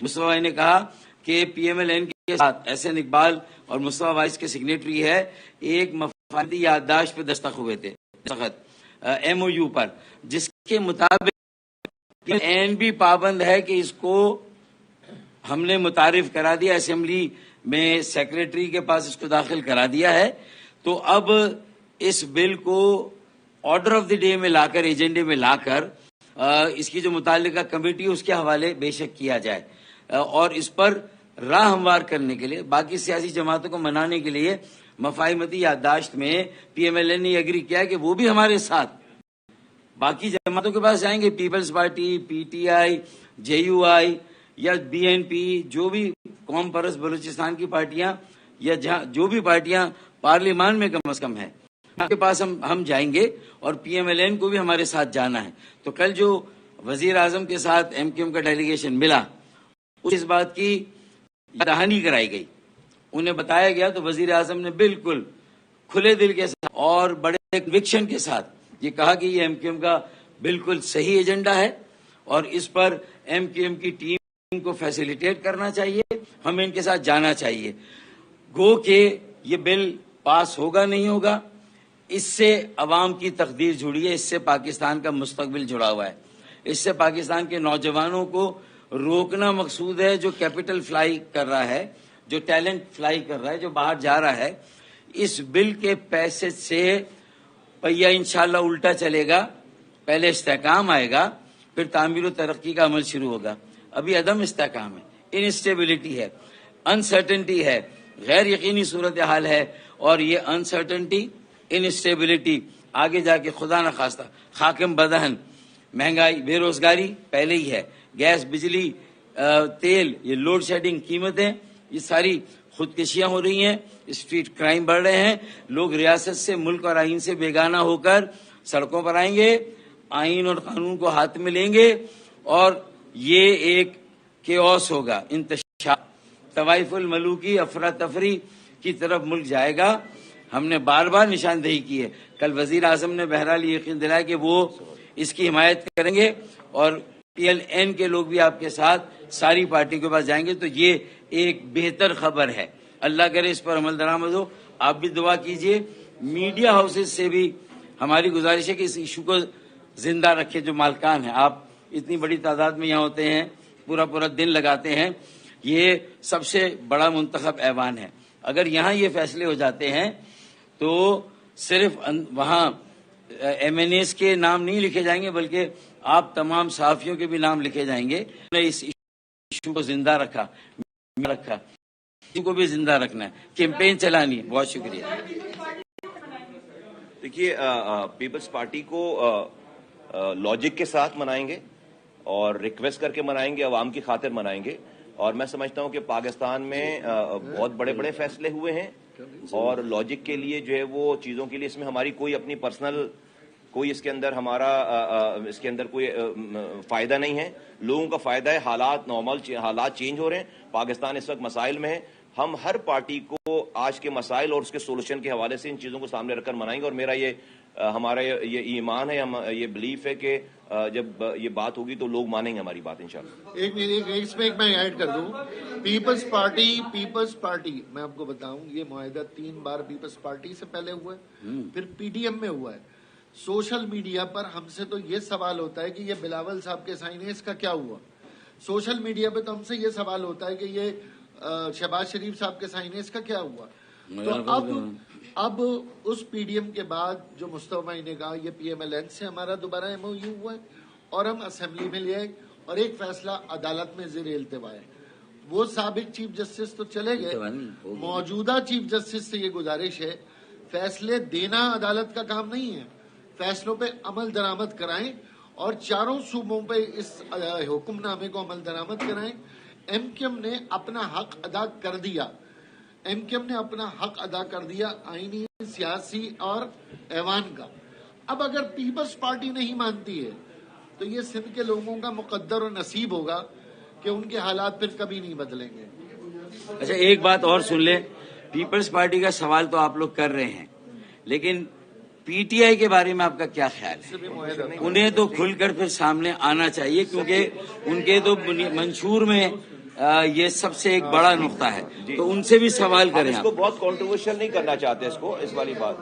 مصطفیٰ بھائی نے کہا کہ پی ایم ایل این کے ساتھ احسن اقبال اور مصطفیٰ وائس کے سگنیٹری ہے، ایک مفادی یادداشت پہ دستخط ہوئے تھے، ایم او یو پر، جس کے مطابق این بھی پابند ہے کہ اس کو ہم نے متعارف کرا دیا، اسمبلی میں سیکریٹری کے پاس اس کو داخل کرا دیا ہے۔ تو اب اس بل کو آرڈر آف دی ڈے میں لا کر، ایجنڈے میں لا کر اس کی جو متعلقہ کمیٹی اس کے حوالے بے شک کیا جائے، اور اس پر راہ ہموار کرنے کے لیے باقی سیاسی جماعتوں کو منانے کے لیے مفاہمتی یادداشت میں پی ایم ایل این نے ایگری کیا کہ وہ بھی ہمارے ساتھ باقی جماعتوں کے پاس جائیں گے، Peoples Party, P T I, J U I یا بی این پی، جو بھی قوم پرست بلوچستان کی پارٹیاں یا جو بھی پارٹیاں پارلیمان میں کم از کم ہیں، ان کے پاس ہم جائیں گے، اور پی ایم ایل این کو بھی ہمارے ساتھ جانا ہے۔ تو کل جو وزیر اعظم کے ساتھ ایم کیو ایم کا ڈیلیگیشن ملا، اس بات کی دہانی کرائی گئی، انہیں بتایا گیا، تو وزیر اعظم نے بالکل کھلے دل کے ساتھ اور بڑے کنوکشن کے ساتھ یہ کہا کہ یہ ایم کیو ایم کا بالکل صحیح ایجنڈا ہے، اور اس پر ایم کیو ایم کی ٹیم کو فیسیلیٹیٹ کرنا چاہیے، ہمیں ان کے ساتھ جانا چاہیے۔ گو کہ یہ بل پاس ہوگا نہیں ہوگا، اس سے عوام کی تقدیر جڑی ہے، اس سے پاکستان کا مستقبل جڑا ہوا ہے، اس سے پاکستان کے نوجوانوں کو روکنا مقصود ہے، جو کیپٹل فلائی کر رہا ہے، جو ٹیلنٹ فلائی کر رہا ہے، جو باہر جا رہا ہے۔ اس بل کے پیسے سے پہیہ انشاءاللہ الٹا چلے گا، پہلے استحکام آئے گا، پھر تعمیر و ترقی کا عمل شروع ہوگا۔ ابھی عدم استحکام ہے، انسٹیبلٹی ہے، انسرٹنٹی ہے، غیر یقینی صورتحال ہے، اور یہ انسرٹنٹی، انسٹیبلٹی آگے جا کے خدا نخواستہ خاکم بدہن، مہنگائی، بے روزگاری پہلے ہی ہے، گیس، بجلی، تیل، یہ لوڈ شیڈنگ، قیمتیں، یہ ساری خودکشیاں ہو رہی ہیں، اسٹریٹ کرائم بڑھ رہے ہیں، لوگ ریاست سے، ملک اور آئین سے بیگانہ ہو کر سڑکوں پر آئیں گے، آئین اور قانون کو ہاتھ میں لیں گے، اور یہ ایک کیوس ہوگا، انتشار، طوائف الملوکی، افراتفری کی طرف ملک جائے گا۔ ہم نے بار بار نشاندہی کی ہے، کل وزیر اعظم نے بہرحال یہ یقین دلایا کہ وہ اس کی حمایت کریں گے، اور پی ایل این کے لوگ بھی آپ کے ساتھ ساری پارٹی کے پاس جائیں گے، تو یہ ایک بہتر خبر ہے۔ اللہ کرے اس پر عمل درآمد ہو، آپ بھی دعا کیجئے۔ میڈیا ہاؤسز سے بھی ہماری گزارش ہے کہ اس ایشو کو زندہ رکھے، جو مالکان ہیں، آپ اتنی بڑی تعداد میں یہاں ہوتے ہیں، پورا دن لگاتے ہیں، یہ سب سے بڑا منتخب ایوان ہے، اگر یہاں یہ فیصلے ہو جاتے ہیں تو صرف وہاں ایم این ایز کے نام نہیں لکھے جائیں گے، بلکہ آپ تمام صحافیوں کے بھی نام لکھے جائیں گے۔ اس ایشو کو زندہ رکھا، کو بھی زندہ رکھنا ہے، کیمپین چلانی ہے۔ بہت شکریہ۔ دیکھیے، پیپلز پارٹی کو لاجک کے ساتھ منائیں گے اور ریکویسٹ کر کے منائیں گے، عوام کی خاطر منائیں گے، اور میں سمجھتا ہوں کہ پاکستان میں بہت بڑے بڑے فیصلے ہوئے ہیں، اور لاجک کے لیے جو ہے وہ چیزوں کے لیے اس میں ہماری کوئی اپنی پرسنل کوئی اس کے اندر ہمارا اس کے اندر کوئی فائدہ نہیں ہے۔ لوگوں کا فائدہ ہے، حالات چینج ہو رہے ہیں، پاکستان اس وقت مسائل میں ہے، ہم ہر پارٹی کو آج کے مسائل اور اس کے سولوشن کے حوالے سے ان چیزوں کو سامنے رکھ کر منائیں گے، اور میرا ہمارا یہ ایمان ہے، یہ بلیف ہے کہ جب یہ بات ہوگی تو لوگ مانیں گے ہماری بات انشاءاللہ۔ اس میں میں ایڈ کر دوں، پیپلز پارٹی میں آپ کو بتاؤں، یہ معاہدہ 3 بار پیپلز پارٹی سے پہلے ہوا ہے، پھر پی ڈی ایم میں ہوا ہے۔ سوشل میڈیا پر ہم سے تو یہ سوال ہوتا ہے کہ یہ بلاول صاحب کے سائن ہے، اس کا کیا ہوا؟ سوشل میڈیا پہ تو ہم سے یہ سوال ہوتا ہے کہ یہ شہباز شریف صاحب کے سائن ہے، اس کا کیا ہوا؟ تو اب اس پی ڈی ایم کے بعد جو مصطفیٰ نے کہا یہ پی ایم ایل این سے ہمارا دوبارہ ایم او یو ہوا ہے، اور ہم اسمبلی میں لے آئے، اور ایک فیصلہ عدالت میں زیر التوا ہے۔ وہ سابق چیف جسٹس تو چلے گئے، موجودہ چیف جسٹس سے یہ گزارش ہے، فیصلے دینا عدالت کا کام نہیں ہے، فیصلوں پہ عمل درآمد کرائیں، اور چاروں صوبوں پہ اس حکم نامے کو عمل درآمد کرائیں۔ ایم کیو ایم نے اپنا حق ادا کر دیا، آئینی، سیاسی اور ایوان کا۔ اب اگر پیپلز پارٹی نہیں مانتی ہے تو یہ سندھ کے لوگوں کا مقدر و نصیب ہوگا کہ ان کے حالات پھر کبھی نہیں بدلیں گے۔ اچھا، ایک بات اور سن لیں، پیپلز پارٹی کا سوال تو آپ لوگ کر رہے ہیں، لیکن پی ٹی آئی کے بارے میں آپ کا کیا خیال ہے؟ انہیں تو کھل کر پھر سامنے آنا چاہیے، کیونکہ ان کے تو منشور میں یہ سب سے ایک بڑا نقطہ ہے. تو ان سے بھی سوال کریں. اس کو بہت کنٹروورشل نہیں کرنا چاہتے اس کو، اس والی بات.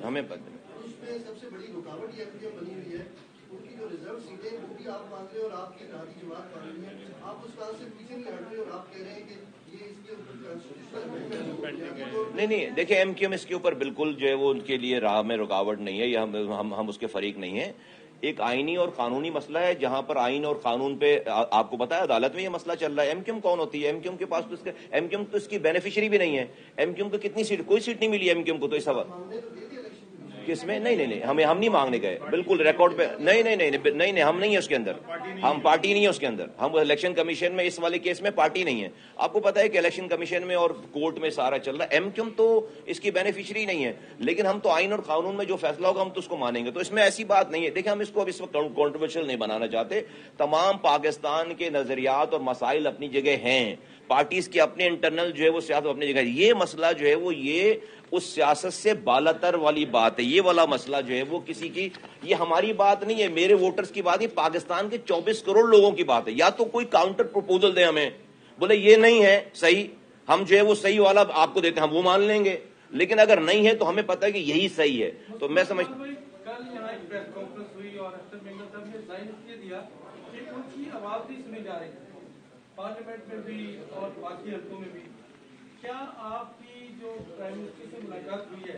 ہمیں سب سے بڑی رکاوٹ یہ بنی ہوئی ہے ان کی جو ریزرو سیٹیں وہ بھی آپ مانگ رہے ہیں اور آپ کی اتحادی جماعت مانگ رہی ہے. آپ اس کام سے پیچھے نہیں ہٹ رہے اور آپ کہہ رہے ہیں کہ یہ اس کے اوپر نہیں دیکھیں ایم کیو ایم اس کے اوپر بالکل جو ہے وہ ان کے لیے راہ میں رکاوٹ نہیں ہے، یا ہم اس کے فریق نہیں ہیں. ایک آئینی اور قانونی مسئلہ ہے جہاں پر آئین اور قانون پہ آپ کو پتا ہے عدالت میں یہ مسئلہ چل رہا ہے. ایم کیو ایم کون ہوتی ہے؟ ایم کیو ایم کے پاس تو ایم کیو ایم تو اس کی بینیفیشری بھی نہیں ہے. ایم کیو ایم کو کتنی سیٹ؟ کوئی سیٹ نہیں ملی ایم کیو ایم کو. تو اس کس میں؟ نہیں ہم نہیں مانگنے گئے، بالکل ریکارڈ پہ نہیں ہم نہیں ہیں اس کے اندر، ہم پارٹی نہیں ہے اس کے اندر. ہم الیکشن کمیشن میں اس والے کیس میں پارٹی نہیں ہے. آپ کو پتا ہے کہ الیکشن کمیشن میں اور کورٹ میں سارا چل رہا ہے. ایم کیو ایم تو اس کی بینیفیشری نہیں ہے، لیکن ہم تو آئین اور قانون میں جو فیصلہ ہوگا ہم تو اس کو مانیں گے. تو اس میں ایسی بات نہیں ہے. دیکھیں ہم اس کو اب اس وقت کنٹروورشل نہیں بنانا چاہتے. تمام پاکستان کے نظریات اور مسائل اپنی جگہ ہیں، پارٹیز کی اپنے انٹرنل جو ہے وہ سیاست اپنی جگہ ہے. یہ مسئلہ جو ہے وہ یہ اس سیاست سے بالاتر والی بات ہے. یہ والا مسئلہ جو ہے وہ کسی کی، یہ ہماری بات نہیں ہے، میرے ووٹرز کی بات ہے، پاکستان کے 24 کروڑ لوگوں کی بات ہے. یا تو کوئی کاؤنٹر پروپوزل دیں ہمیں، بولے یہ نہیں ہے صحیح، ہم جو ہے وہ صحیح والا آپ کو دیتے ہیں، ہم وہ مان لیں گے. لیکن اگر نہیں ہے تو ہمیں پتہ ہے کہ یہی صحیح ہے. تو میں سمجھتا ہوں کل یہاں ایک پریس کانفرنس ہوئی اور اختر مینگل صاحب نے ظاہر کیا دیا کہ ان کی آواز نہیں سنی جا رہی پارلیمنٹ میں بھی اور باقی حلقوں میں بھی. کیا آپ کی جو پرائم منسٹر سے ملاقات ہوئی ہے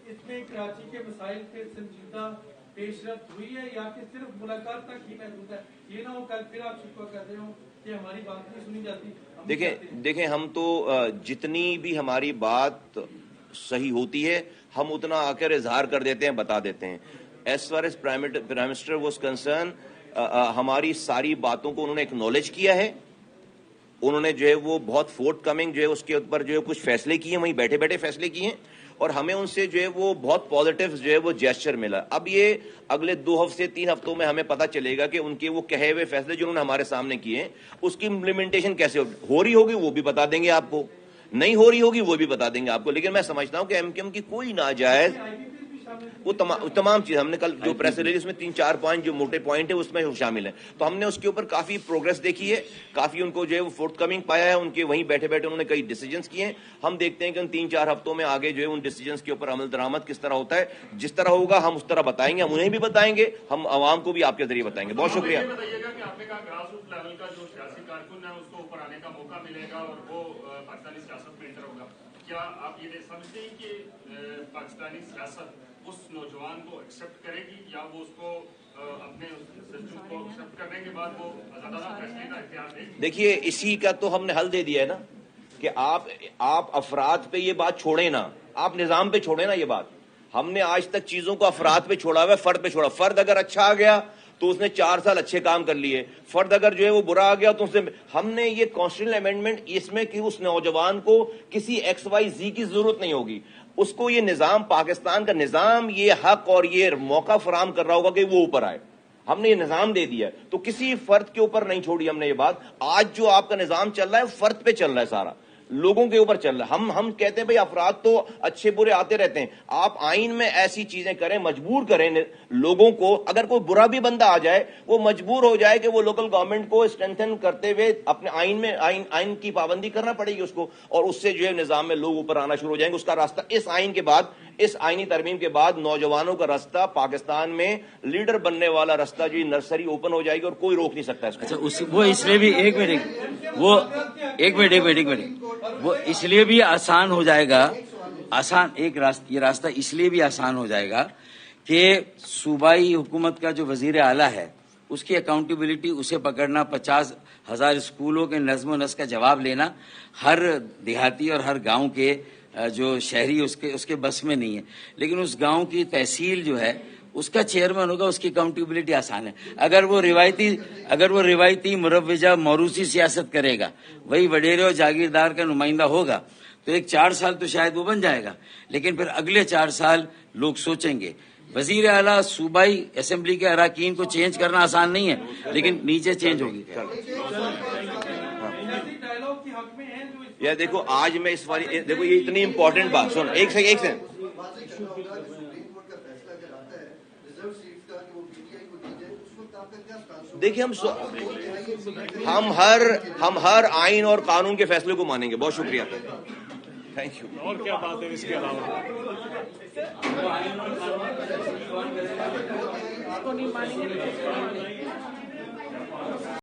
اس میں کراچی کے مسائل پہ سنجیدہ پیش رفت ہوئی ہے یا کہ صرف ملاقات تک ہی محدود ہے؟ یہ نہ ہو کل پھر آپ شکوہ کر رہے ہوں کہ ہماری بات نہیں سنی جاتی. دیکھیں ہم تو جتنی بھی ہماری بات صحیح ہوتی ہے ہم اتنا آ کر اظہار کر دیتے ہیں، بتا دیتے ہیں. As far as prime minister was concern, ہماری ساری باتوں کو انہوں نے اکنالج کیا ہے. انہوں نے جو ہے وہ بہت فورتھ کمنگ جو ہے اس کے اوپر جو ہے کچھ فیصلے کیے ہیں، وہیں بیٹھے بیٹھے فیصلے کیے ہیں، اور ہمیں ان سے جو ہے وہ بہت پازیٹیو جو ہے وہ جیسچر ملا. اب یہ اگلے 2 ہفتے 3 ہفتوں میں ہمیں پتہ چلے گا کہ ان کے وہ کہے ہوئے فیصلے جو انہوں نے ہمارے سامنے کیے ہیں اس کی امپلیمنٹیشن کیسے ہو رہی ہوگی وہ بھی بتا دیں گے آپ کو، نہیں ہو رہی ہوگی وہ بھی بتا دیں گے آپ کو. لیکن میں سمجھتا ہوں کہ ایم کیو ایم کی کوئی ناجائز وہ تمام چیز ہم نے کل جو پریس ریلیز میں 3-4 پوائنٹ جو موٹے پوائنٹ ہے اس میں شامل ہیں. تو ہم نے اس کے اوپر کافی پروگرس دیکھی ہے، کافی ان کو جو ہے وہ فورتھ کمنگ پایا ہے. ان کے وہیں بیٹھے بیٹھے انہوں نے کئی ڈیسیجنز کیے ہیں. ہم دیکھتے ہیں کہ ان 3-4 ہفتوں میں آگے جو ہے ان ڈیسیجنز کے اوپر عمل درآمد کس طرح ہوتا ہے. جس طرح ہوگا ہم اس طرح بتائیں گے، ہم انہیں بھی بتائیں گے، ہم عوام کو بھی آپ کے ذریعے بتائیں گے. بہت شکریہ. بتائیے گا کہ آپ نے کہا گراس روٹ لیول کا جو سیاسی کارکن ہے اس کو اوپر آنے کا موقع ملے گا اور وہ پاکستانی سیاست میں انٹر ہوگا. کیا آپ یہ سمجھتے ہیں کہ پاکستانی سیاست اس نوجوان کو ایکسپٹ کرے گی یا وہ اس کو اپنے سسٹم کو ایکسپٹ کرنے کے بعد وہ آزادانہ فیصلے کا اختیار دے گی؟ دیکھیے اسی کا تو ہم نے حل دے دیا ہے نا کہ آپ افراد پہ یہ بات چھوڑیں نا، آپ نظام پہ چھوڑیں نا یہ بات. ہم نے آج تک چیزوں کو افراد پہ چھوڑا ہوا ہے، فرد پہ چھوڑا. فرد اگر اچھا آ گیا تو اس نے 4 سال اچھے کام کر لیے، فرد اگر جو ہے وہ برا آ گیا تو اس نے. ہم نے یہ کانسٹیٹیوشنل امینڈمنٹ اس میں کہ اس نوجوان کو کسی ایکس وائی زی کی ضرورت نہیں ہوگی، اس کو یہ نظام، پاکستان کا نظام یہ حق اور یہ موقع فراہم کر رہا ہوگا کہ وہ اوپر آئے. ہم نے یہ نظام دے دیا ہے تو کسی فرد کے اوپر نہیں چھوڑی ہم نے یہ بات. آج جو آپ کا نظام چل رہا ہے فرد پہ چل رہا ہے، سارا لوگوں کے اوپر چل رہا ہے. ہم کہتے ہیں بھئی افراد تو اچھے برے آتے رہتے ہیں. آپ آئین میں ایسی چیزیں کریں، مجبور کریں لوگوں کو. اگر کوئی برا بھی بندہ آ جائے وہ مجبور ہو جائے کہ وہ لوکل گورنمنٹ کو اسٹرینتھن کرتے ہوئے اپنے آئین میں آئین کی پابندی کرنا پڑے گی اس کو، اور اس سے جو ہے نظام میں لوگ اوپر آنا شروع ہو جائیں گے. اس کا راستہ اس آئین کے بعد، اس آئینی ترمیم کے بعد نوجوانوں کا راستہ پاکستان میں لیڈر بننے والا راستہ جو نرسری اوپن ہو جائے گی اور کوئی روک نہیں سکتا اس کو. اچھا وہ اس لیے بھی ایک منٹ وہ اس لیے بھی آسان ہو جائے گا. یہ راستہ اس لیے بھی آسان ہو جائے گا کہ صوبائی حکومت کا جو وزیر اعلیٰ ہے اس کی اکاؤنٹیبلٹی اسے پکڑنا، 50,000 اسکولوں کے نظم و نسق کا جواب لینا ہر دیہاتی اور ہر گاؤں کے جو شہری اس کے بس میں نہیں ہے. لیکن اس گاؤں کی تحصیل جو ہے اس کا چیئرمین ہوگا، اس کی اکاؤنٹیبلٹی آسان ہے. اگر وہ روایتی مروجہ موروثی سیاست کرے گا، وہی وڈیرے اور جاگیردار کا نمائندہ ہوگا، تو 4 سال تو شاید وہ بن جائے گا. لیکن پھر اگلے 4 سال لوگ سوچیں گے. وزیر اعلیٰ صوبائی اسمبلی کے اراکین کو چینج کرنا آسان نہیں ہے، لیکن نیچے چینج ہوگی. یا دیکھو آج میں اس والی دیکھو یہ اتنی امپورٹنٹ بات سن، ایک سیکنڈ دیکھیے ہم ہر آئین اور قانون کے فیصلے کو مانیں گے. بہت شکریہ. Thank you. اور کیا بات ہے اس کے علاوہ؟